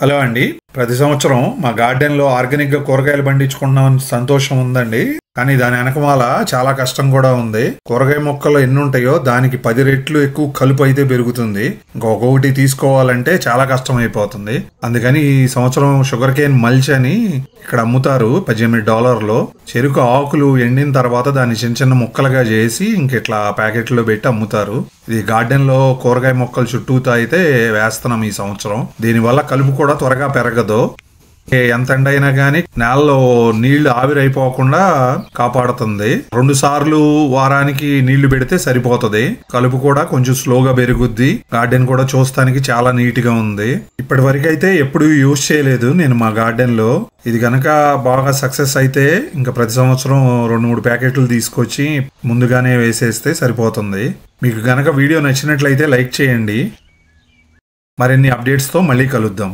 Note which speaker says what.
Speaker 1: Hello అండి. ప్రతి సంవత్సరం మా గార్డెన్లో ఆర్గానిక్గా కూరగాయలు పండించుకుంటున్నామని సంతోషం ఉందండి. కానీ దాని వెనకమాల చాలా కష్టం కూడా ఉంది. కూరగాయ మొక్కలు ఎన్ని ఉంటాయో దానికి 10 రెట్లు ఎక్కువ కలుపు అయితే పెరుగుతుంది. ఇంకొకటి తీసుకోవాలంటే చాలా కష్టం అయిపోతుంది. అందుకని ఈ సంవత్సరం షుగర్ కేన్ మల్చ్ అని ఇక్కడ అమ్ముతారు $18. చెరుకు ఆకులు ఎండిన తర్వాత దాన్ని చిన్న చిన్న ముక్కలుగా చేసి ఇట్లా ప్యాకెట్లో పెట్టి అమ్ముతారు. ఇది గార్డెన్ లో కూరగాయ మొక్కలు చుట్టూతో అయితే వేస్తున్నాం ఈ సంవత్సరం. దీనివల్ల కలుపు కూడా త్వరగా పెరగదు. ఎంత ఎండ అయినా గానీ నేలలో నీళ్లు ఆవిరైపోకుండా కాపాడుతుంది. 2 సార్లు వారానికి నీళ్లు పెడితే సరిపోతుంది. కలుపు కూడా కొంచెం స్లోగా పెరుగుద్ది. గార్డెన్ కూడా చూస్తానికి చాలా నీట్ గా ఉంది. ఇప్పటి వరకు అయితే ఎప్పుడు యూజ్ చేయలేదు నేను మా గార్డెన్ లో. ఇది గనక బాగా సక్సెస్ అయితే ఇంకా ప్రతి సంవత్సరం 2-3 ప్యాకెట్లు తీసుకొచ్చి ముందుగానే వేసేస్తే సరిపోతుంది. మీకు గనక వీడియో నచ్చినట్లయితే లైక్ చేయండి. మరిన్ని అప్డేట్స్ తో మళ్ళీ కలుద్దాం.